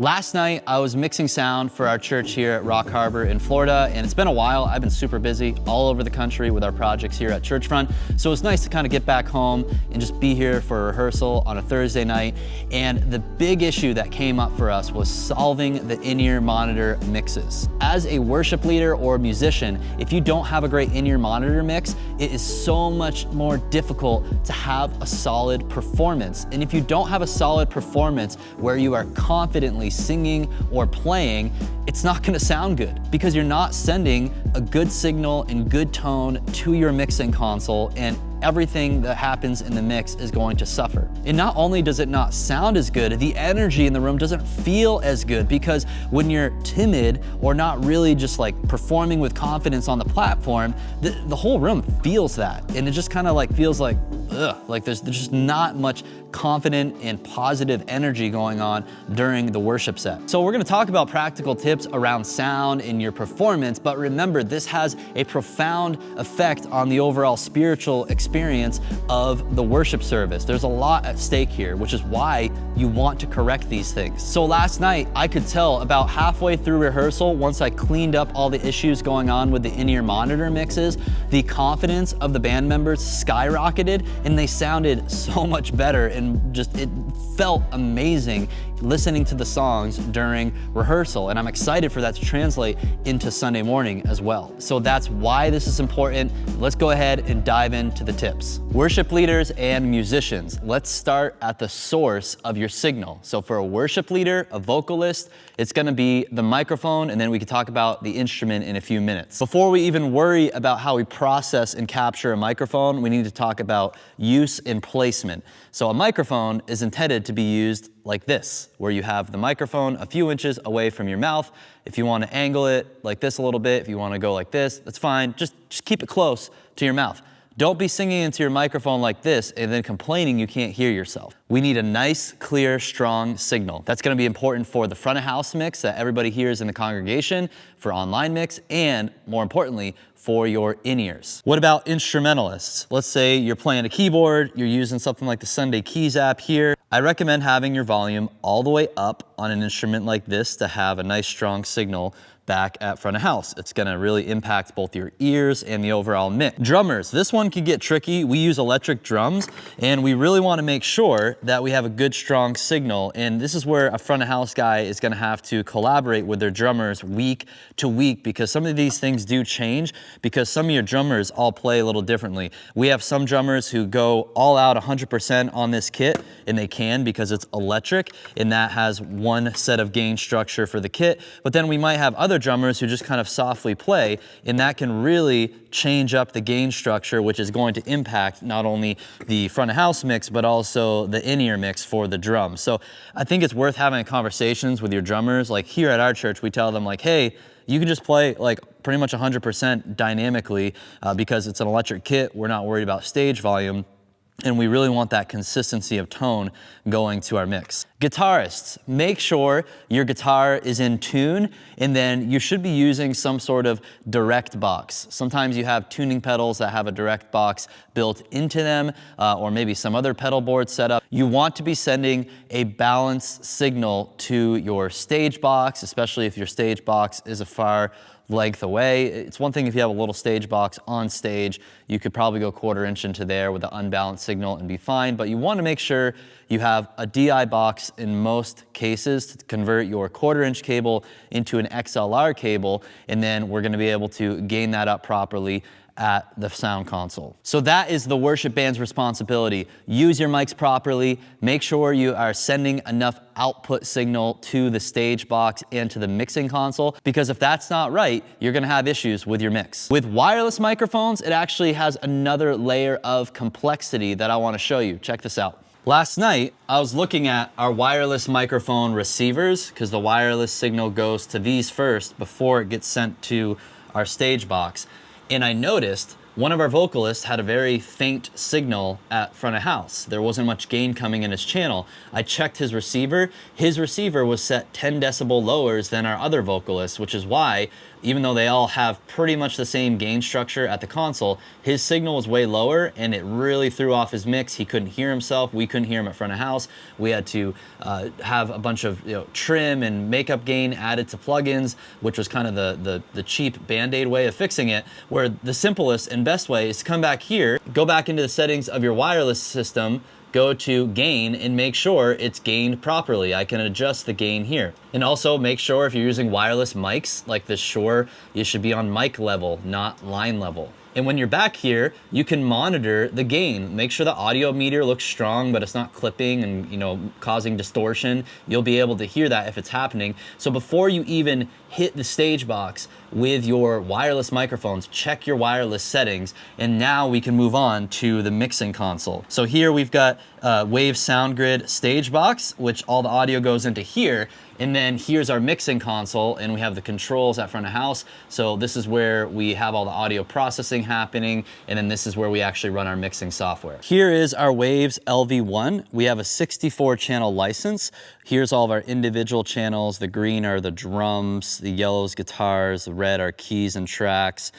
Last night, I was mixing sound for our church here at Rock Harbor in Florida, and it's been a while. I've been super busy all over the country with our projects here at Churchfront. So it's nice to kind of get back home and just be here for a rehearsal on a Thursday night. And the big issue that came up for us was solving the in-ear monitor mixes. As a worship leader or musician, if you don't have a great in-ear monitor mix, it is so much more difficult to have a solid performance. And if you don't have a solid performance where you are confidently singing or playing, it's not gonna sound good because you're not sending a good signal and good tone to your mixing console, and everything that happens in the mix is going to suffer. And not only does it not sound as good, the energy in the room doesn't feel as good, because when you're timid or not really just like performing with confidence on the platform, the whole room feels that. And it just kind of like feels like, ugh, like there's just not much confident and positive energy going on during the worship set. So we're gonna talk about practical tips around sound in your performance, but remember, this has a profound effect on the overall spiritual experience of the worship service. There's a lot at stake here, which is why you want to correct these things. So last night, I could tell about halfway through rehearsal, once I cleaned up all the issues going on with the in-ear monitor mixes, the confidence of the band members skyrocketed and they sounded so much better, and just it felt amazing listening to the songs during rehearsal, and I'm excited for that to translate into Sunday morning as well. So that's why this is important. Let's go ahead and dive into the tips. Worship leaders and musicians, let's start at the source of your signal. So for a worship leader, a vocalist, it's gonna be the microphone, and then we can talk about the instrument in a few minutes. Before we even worry about how we process and capture a microphone, we need to talk about use and placement. So a microphone is intended to be used like this, where you have the microphone a few inches away from your mouth. If you want to angle it like this a little bit, if you want to go like this, that's fine. Just keep it close to your mouth. Don't be singing into your microphone like this and then complaining you can't hear yourself. We need a nice, clear, strong signal. That's going to be important for the front of house mix that everybody hears in the congregation, for online mix, and more importantly, for your in-ears. What about instrumentalists? Let's say you're playing a keyboard, you're using something like the Sunday Keys app here. I recommend having your volume all the way up on an instrument like this to have a nice strong signal back at front of house. It's gonna really impact both your ears and the overall mix. Drummers, this one can get tricky. We use electric drums, and we really wanna make sure that we have a good strong signal, and this is where a front of house guy is gonna have to collaborate with their drummers week to week, because some of these things do change, because some of your drummers all play a little differently. We have some drummers who go all out 100% on this kit, and they can because it's electric, and that has one set of gain structure for the kit, but then we might have other drummers who just kind of softly play, and that can really change up the gain structure, which is going to impact not only the front of house mix, but also the in-ear mix for the drums. So I think it's worth having conversations with your drummers. Like here at our church, we tell them like, hey, you can just play like pretty much 100% dynamically because it's an electric kit. We're not worried about stage volume. And we really want that consistency of tone going to our mix. Guitarists, make sure your guitar is in tune, and then you should be using some sort of direct box. Sometimes you have tuning pedals that have a direct box built into them, or maybe some other pedal board setup. You want to be sending a balanced signal to your stage box, especially if your stage box is a far length away. It's one thing if you have a little stage box on stage, you could probably go 1/4 inch into there with an unbalanced signal and be fine, but you want to make sure you have a DI box in most cases to convert your 1/4 inch cable into an XLR cable, and then we're going to be able to gain that up properly at the sound console. So that is the worship band's responsibility. Use your mics properly. Make sure you are sending enough output signal to the stage box and to the mixing console, because if that's not right, you're gonna have issues with your mix. With wireless microphones, it actually has another layer of complexity that I wanna show you. Check this out. Last night, I was looking at our wireless microphone receivers, because the wireless signal goes to these first before it gets sent to our stage box. And I noticed One of our vocalists had a very faint signal at front of house. There wasn't much gain coming in his channel. I checked his receiver. His receiver was set 10 decibel lower than our other vocalists, which is why, even though they all have pretty much the same gain structure at the console, his signal was way lower and it really threw off his mix. He couldn't hear himself. We couldn't hear him at front of house. We had to have a bunch of trim and makeup gain added to plugins, which was kind of the cheap Band-Aid way of fixing it, where the simplest and best way is to come back here, go back into the settings of your wireless system, go to gain and make sure it's gained properly. I can adjust the gain here. And also make sure if you're using wireless mics like this Shure, you should be on mic level, not line level. And when you're back here, you can monitor the gain. Make sure the audio meter looks strong, but it's not clipping and causing distortion. You'll be able to hear that if it's happening. So before you even hit the stage box with your wireless microphones, check your wireless settings, and now we can move on to the mixing console. So here we've got Waves SoundGrid stage box, which all the audio goes into here. And then here's our mixing console, and we have the controls at front of house. So this is where we have all the audio processing happening, and then this is where we actually run our mixing software. Here is our Waves LV1. We have a 64 channel license. Here's all of our individual channels. The green are the drums, the yellow's guitars, the red are keys and tracks.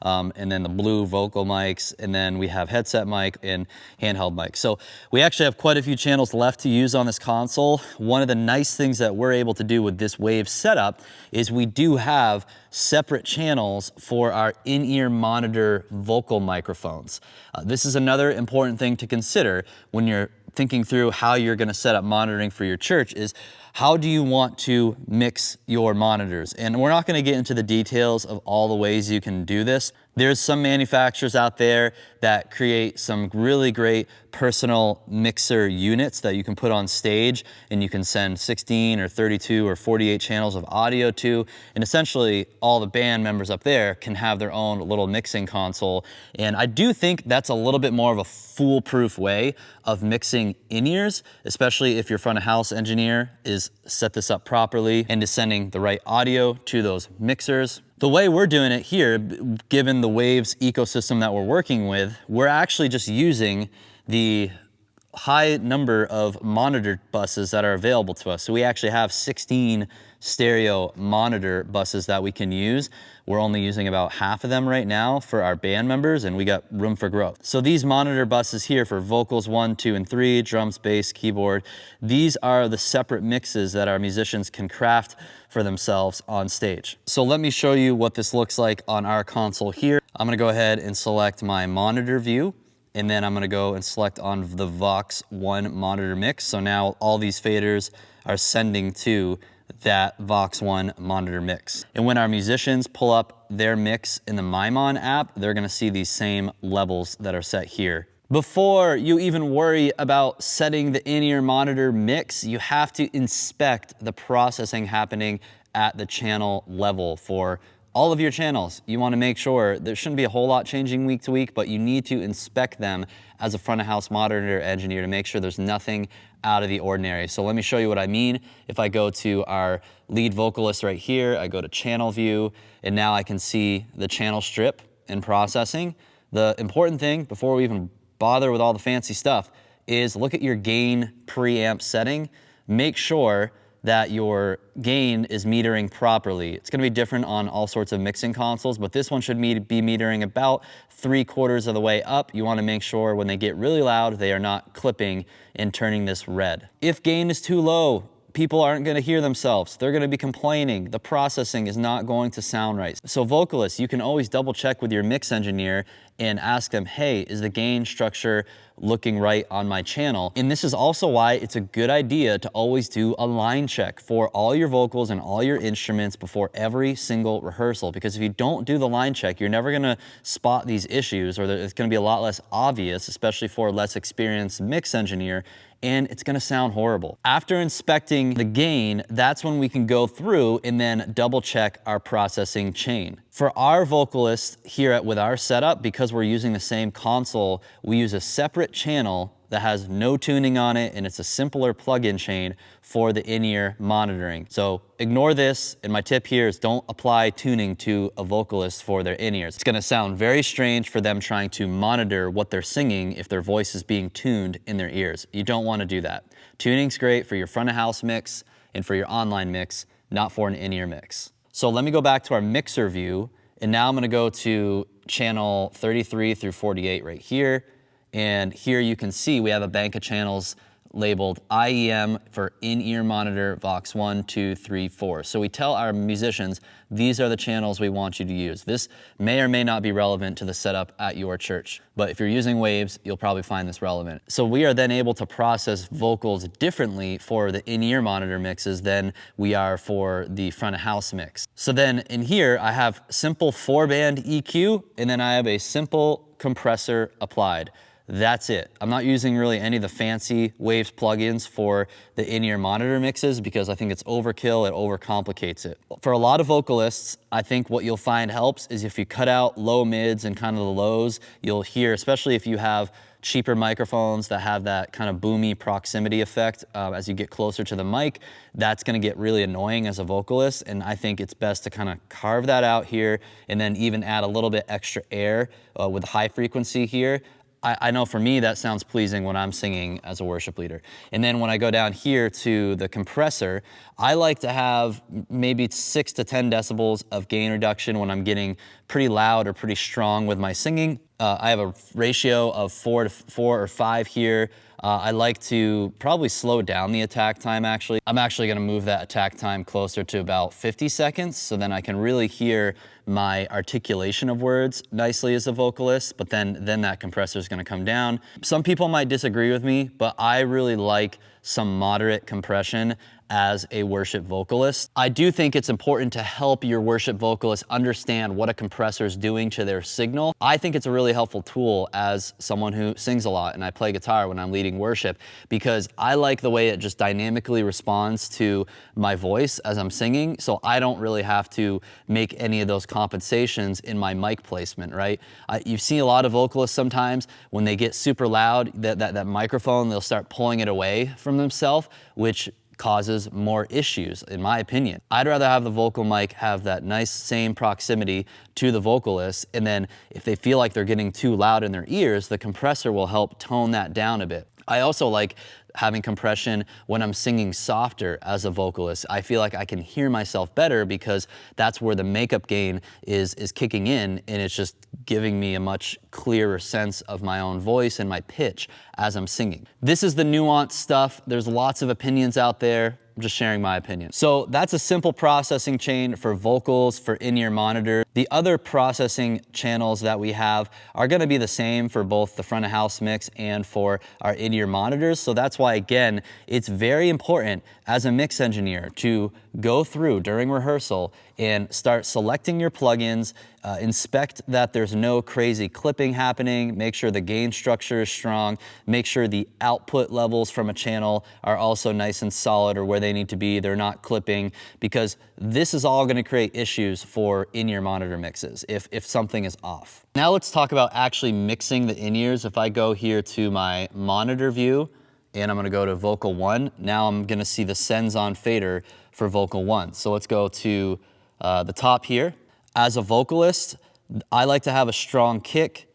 And then the blue vocal mics, and then we have headset mic and handheld mic. So we actually have quite a few channels left to use on this console. One of the nice things that we're able to do with this Waves setup is we do have separate channels for our in-ear monitor vocal microphones. This is another important thing to consider when you're thinking through how you're gonna set up monitoring for your church is how do you want to mix your monitors? And we're not gonna get into the details of all the ways you can do this. There's some manufacturers out there that create some really great personal mixer units that you can put on stage, and you can send 16 or 32 or 48 channels of audio to, and essentially all the band members up there can have their own little mixing console. And I do think that's a little bit more of a foolproof way of mixing in-ears, especially if your front of house engineer is set this up properly and is sending the right audio to those mixers. The way we're doing it here, given the Waves ecosystem that we're working with, we're actually just using the high number of monitor buses that are available to us. So we actually have 16 stereo monitor buses that we can use. We're only using about half of them right now for our band members, and we got room for growth. So these monitor buses here for vocals 1, 2, and 3, drums, bass, keyboard, these are the separate mixes that our musicians can craft for themselves on stage. So let me show you what this looks like on our console here. I'm gonna go ahead and select my monitor view, and then I'm gonna go and select on the Vox 1 monitor mix. So now all these faders are sending to that Vox 1 monitor mix. And when our musicians pull up their mix in the MyMon app, they're gonna see these same levels that are set here. Before you even worry about setting the in-ear monitor mix, you have to inspect the processing happening at the channel level for all of your channels. You want to make sure there shouldn't be a whole lot changing week to week, but you need to inspect them as a front of house monitor engineer to make sure there's nothing out of the ordinary. So let me show you what I mean. If I go to our lead vocalist right here, I go to channel view, and now I can see the channel strip and processing. The important thing before we even bother with all the fancy stuff is look at your gain preamp setting. Make sure that your gain is metering properly. It's gonna be different on all sorts of mixing consoles, but this one should be metering about 3/4 of the way up. You wanna make sure when they get really loud, they are not clipping and turning this red. If gain is too low, people aren't gonna hear themselves. They're gonna be complaining. The processing is not going to sound right. So vocalists, you can always double check with your mix engineer and ask them, hey, is the gain structure looking right on my channel? And this is also why it's a good idea to always do a line check for all your vocals and all your instruments before every single rehearsal. Because if you don't do the line check, you're never gonna spot these issues, or it's gonna be a lot less obvious, especially for a less experienced mix engineer, and it's gonna sound horrible. After inspecting the gain, that's when we can go through and then double check our processing chain. For our vocalists here with our setup, because we're using the same console, we use a separate channel that has no tuning on it, and it's a simpler plug-in chain for the in-ear monitoring. So ignore this, and my tip here is don't apply tuning to a vocalist for their in-ears. It's gonna sound very strange for them trying to monitor what they're singing if their voice is being tuned in their ears. You don't wanna do that. Tuning's great for your front of house mix and for your online mix, not for an in-ear mix. So let me go back to our mixer view, and now I'm gonna go to channel 33 through 48 right here. And here you can see we have a bank of channels labeled IEM for in-ear monitor Vox 1, 2, 3, 4. So we tell our musicians, these are the channels we want you to use. This may or may not be relevant to the setup at your church, but if you're using Waves, you'll probably find this relevant. So we are then able to process vocals differently for the in-ear monitor mixes than we are for the front of house mix. So then in here, I have simple 4-band EQ, and then I have a simple compressor applied. That's it. I'm not using really any of the fancy Waves plugins for the in-ear monitor mixes because I think it's overkill, it overcomplicates it. For a lot of vocalists, I think what you'll find helps is if you cut out low mids and kind of the lows, you'll hear, especially if you have cheaper microphones that have that kind of boomy proximity effect as you get closer to the mic, that's gonna get really annoying as a vocalist, and I think it's best to kind of carve that out here and then even add a little bit extra air with high frequency here. I know for me that sounds pleasing when I'm singing as a worship leader. And then when I go down here to the compressor, I like to have maybe 6 to 10 decibels of gain reduction when I'm getting pretty loud or pretty strong with my singing. I have a ratio of 4 or 5 here. I like to probably slow down the attack time actually. I'm actually gonna move that attack time closer to about 50 seconds so then I can really hear my articulation of words nicely as a vocalist, but then that compressor is gonna come down. Some people might disagree with me, but I really like some moderate compression as a worship vocalist. I do think it's important to help your worship vocalist understand what a compressor is doing to their signal. I think it's a really helpful tool as someone who sings a lot and I play guitar when I'm leading worship because I like the way it just dynamically responds to my voice as I'm singing, so I don't really have to make any of those compensations in my mic placement, right? You see a lot of vocalists sometimes when they get super loud, that microphone, they'll start pulling it away from themselves, which causes more issues, in my opinion. I'd rather have the vocal mic have that nice same proximity to the vocalist, and then if they feel like they're getting too loud in their ears, the compressor will help tone that down a bit. I also like having compression when I'm singing softer as a vocalist. I feel like I can hear myself better because that's where the makeup gain is kicking in, and it's just giving me a much clearer sense of my own voice and my pitch as I'm singing. This is the nuanced stuff. There's lots of opinions out there. I'm just sharing my opinion. So that's a simple processing chain for vocals, for in-ear monitor. The other processing channels that we have are gonna be the same for both the front of house mix and for our in-ear monitors. So that's why, again, it's very important as a mix engineer to go through during rehearsal and start selecting your plugins, inspect that there's no crazy clipping happening, make sure the gain structure is strong, make sure the output levels from a channel are also nice and solid or where they need to be, they're not clipping, because this is all gonna create issues for in-ear monitor mixes if something is off. Now let's talk about actually mixing the in-ears. If I go here to my monitor view, and I'm gonna go to vocal 1, now I'm gonna see the sends on fader for vocal 1. So let's go to the top here. As a vocalist, I like to have a strong kick,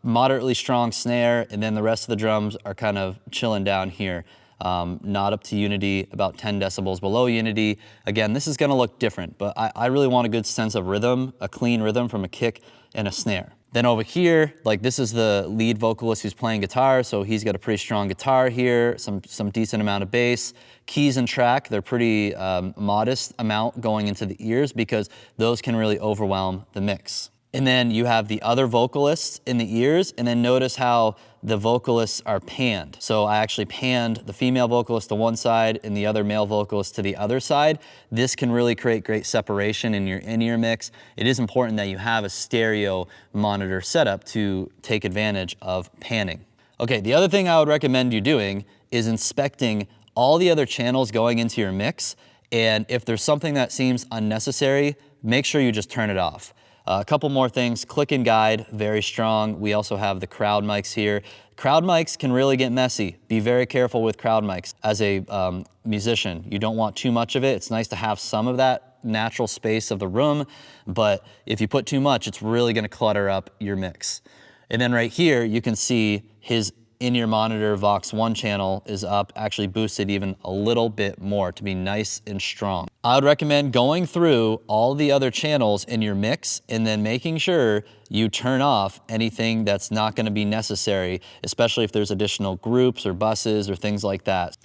moderately strong snare, and then the rest of the drums are kind of chilling down here. Not up to unity, about 10 decibels below unity. Again, this is gonna look different, but I really want a good sense of rhythm, a clean rhythm from a kick and a snare. Then over here, like this is the lead vocalist who's playing guitar, so he's got a pretty strong guitar here, some decent amount of bass. Keys and track, they're pretty modest amount going into the ears because those can really overwhelm the mix. And then you have the other vocalists in the ears, and then notice how the vocalists are panned. So I actually panned the female vocalist to one side and the other male vocalist to the other side. This can really create great separation in your in-ear mix. It is important that you have a stereo monitor setup to take advantage of panning. Okay, the other thing I would recommend you doing is inspecting all the other channels going into your mix, and if there's something that seems unnecessary, make sure you just turn it off. A couple more things, click and guide, very strong. We also have the crowd mics here. Crowd mics can really get messy. Be very careful with crowd mics. As a musician, you don't want too much of it. It's nice to have some of that natural space of the room, but if you put too much, it's really gonna clutter up your mix. And then right here, you can see his in-ear monitor Vox 1 channel is up, actually boosted even a little bit more to be nice and strong. I would recommend going through all the other channels in your mix and then making sure you turn off anything that's not gonna be necessary, especially if there's additional groups or buses or things like that.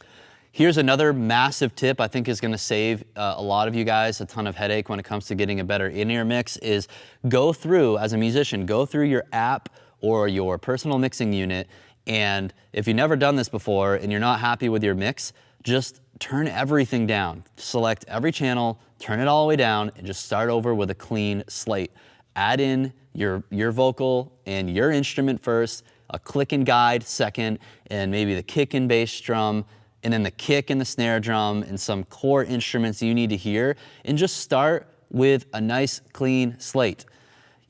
Here's another massive tip I think is gonna save a lot of you guys a ton of headache when it comes to getting a better in-ear mix is go through, as a musician, go through your app or your personal mixing unit, and if you've never done this before and you're not happy with your mix, just turn everything down. Select every channel, turn it all the way down, and just start over with a clean slate. Add in your vocal and your instrument first, a click and guide second, and maybe the kick and bass drum, and then the kick and the snare drum, and some core instruments you need to hear, and just start with a nice clean slate.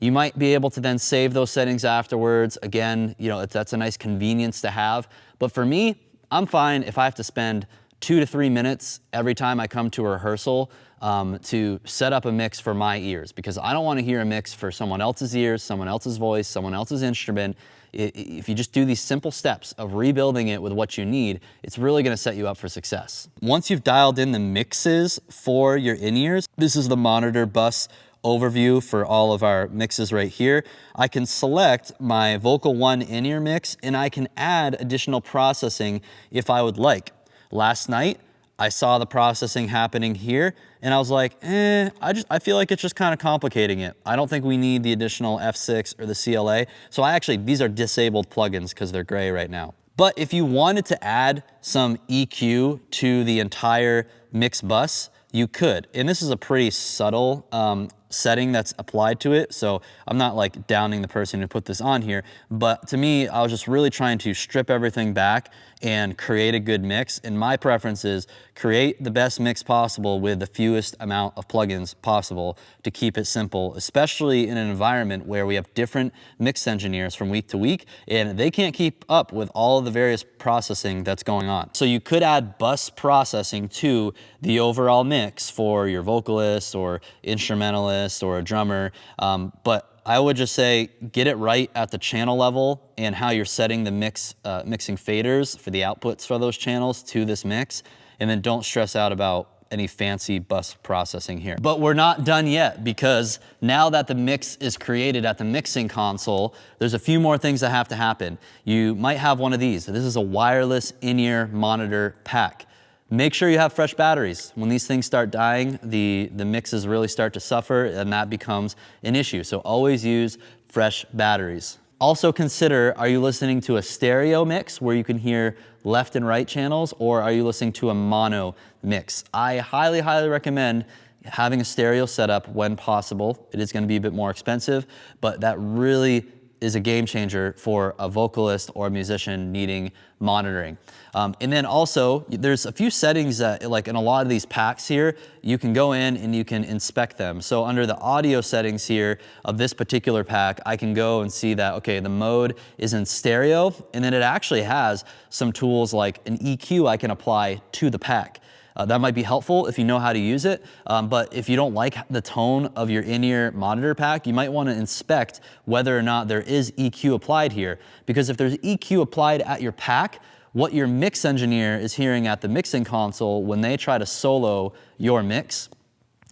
You might be able to then save those settings afterwards. Again, you know, that's a nice convenience to have. But for me, I'm fine if I have to spend 2 to 3 minutes every time I come to a rehearsal to set up a mix for my ears, because I don't want to hear a mix for someone else's ears, someone else's voice, someone else's instrument. If you just do these simple steps of rebuilding it with what you need, it's really going to set you up for success. Once you've dialed in the mixes for your in-ears, this is the monitor bus overview for all of our mixes right here. I can select my Vocal 1 in-ear mix and I can add additional processing if I would like. Last night, I saw the processing happening here and I was like, I feel like it's just kind of complicating it. I don't think we need the additional F6 or the CLA. So these are disabled plugins because they're gray right now. But if you wanted to add some EQ to the entire mix bus, you could. And this is a pretty subtle setting that's applied to it. So I'm not like downing the person who put this on here, but to me, I was just really trying to strip everything back and create a good mix. And my preference is create the best mix possible with the fewest amount of plugins possible to keep it simple, especially in an environment where we have different mix engineers from week to week, and they can't keep up with all of the various processing that's going on. So you could add bus processing to the overall mix for your vocalist or instrumentalist or a drummer, but I would just say get it right at the channel level and how you're setting the mixing faders for the outputs for those channels to this mix, and then don't stress out about any fancy bus processing here. But we're not done yet, because now that the mix is created at the mixing console, there's a few more things that have to happen. You might have one of these. This is a wireless in-ear monitor pack. Make sure you have fresh batteries. When these things start dying, the mixes really start to suffer, and that becomes an issue. So always use fresh batteries. Also consider, are you listening to a stereo mix where you can hear left and right channels, or are you listening to a mono mix? I highly, highly recommend having a stereo setup when possible. It is going to be a bit more expensive, but that really is a game changer for a vocalist or a musician needing monitoring. And then also, there's a few settings that, like in a lot of these packs here, you can go in and you can inspect them. So under the audio settings here of this particular pack, I can go and see that, okay, the mode is in stereo, and then it actually has some tools like an EQ I can apply to the pack. That might be helpful if you know how to use it, but if you don't like the tone of your in-ear monitor pack, you might want to inspect whether or not there is EQ applied here. Because if there's EQ applied at your pack, what your mix engineer is hearing at the mixing console when they try to solo your mix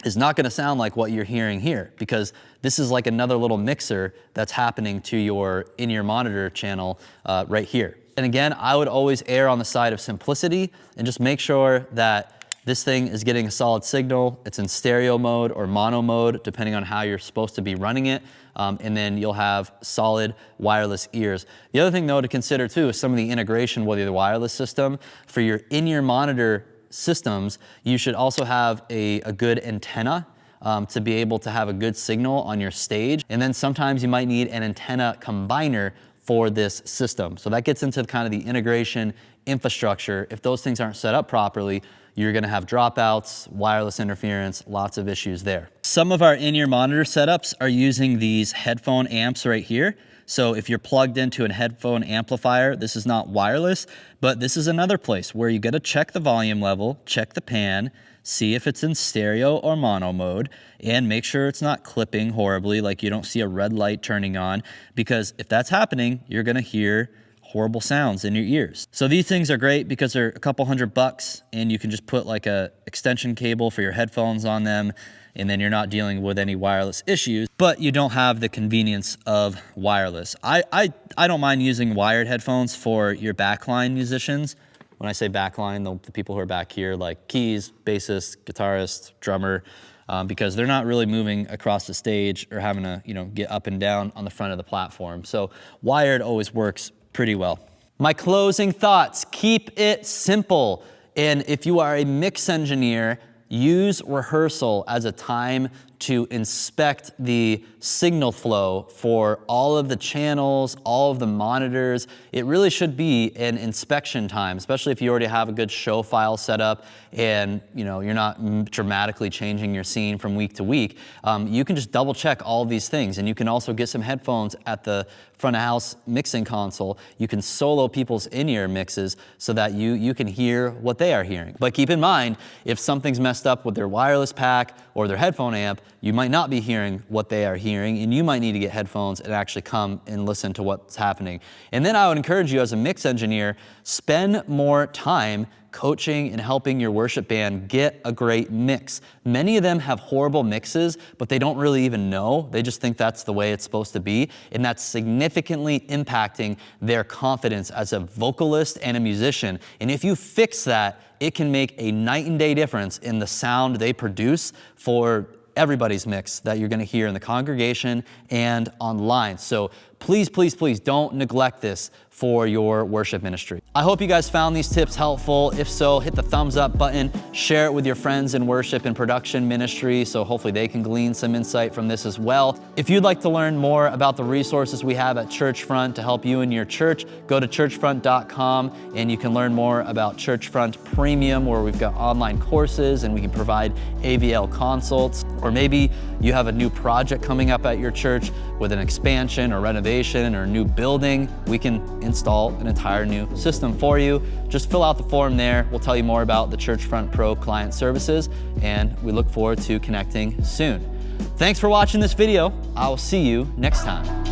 is not going to sound like what you're hearing here, because this is like another little mixer that's happening to your in-ear monitor channel right here. And again, I would always err on the side of simplicity and just make sure that this thing is getting a solid signal. It's in stereo mode or mono mode, depending on how you're supposed to be running it. And then you'll have solid wireless ears. The other thing though to consider too is some of the integration with the wireless system. For your in-ear monitor systems, you should also have a good antenna to be able to have a good signal on your stage. And then sometimes you might need an antenna combiner for this system. So that gets into kind of the integration infrastructure. If those things aren't set up properly, you're gonna have dropouts, wireless interference, lots of issues there. Some of our in-ear monitor setups are using these headphone amps right here. So if you're plugged into a headphone amplifier, this is not wireless, but this is another place where you gotta check the volume level, check the pan, see if it's in stereo or mono mode, and make sure it's not clipping horribly, like you don't see a red light turning on, because if that's happening, you're gonna hear horrible sounds in your ears. So these things are great because they're a couple $100 and you can just put like a extension cable for your headphones on them, and then you're not dealing with any wireless issues, but you don't have the convenience of wireless. I don't mind using wired headphones for your backline musicians. When I say backline, the people who are back here, like keys, bassist, guitarist, drummer, because they're not really moving across the stage or having to, get up and down on the front of the platform. So wired always works pretty well. My closing thoughts: keep it simple. And if you are a mix engineer, use rehearsal as a time to inspect the signal flow for all of the channels, all of the monitors. It really should be an inspection time, especially if you already have a good show file set up and you're not dramatically changing your scene from week to week. You can just double check all of these things, and you can also get some headphones at the front of house mixing console. You can solo people's in-ear mixes so that you can hear what they are hearing. But keep in mind, if something's messed up with their wireless pack or their headphone amp, you might not be hearing what they are hearing, and you might need to get headphones and actually come and listen to what's happening. And then I would encourage you as a mix engineer, spend more time coaching and helping your worship band get a great mix. Many of them have horrible mixes, but they don't really even know. They just think that's the way it's supposed to be, and that's significantly impacting their confidence as a vocalist and a musician. And if you fix that, it can make a night and day difference in the sound they produce for everybody's mix that you're gonna hear in the congregation and online. So please, please, please don't neglect this for your worship ministry. I hope you guys found these tips helpful. If so, hit the thumbs up button, share it with your friends in worship and production ministry, so hopefully they can glean some insight from this as well. If you'd like to learn more about the resources we have at Churchfront to help you and your church, go to churchfront.com and you can learn more about Churchfront Premium, where we've got online courses and we can provide AVL consults. Or maybe you have a new project coming up at your church with an expansion or renovation or a new building. We can install an entire new system for you. Just fill out the form there. We'll tell you more about the Churchfront Pro client services, and we look forward to connecting soon. Thanks for watching this video. I will see you next time.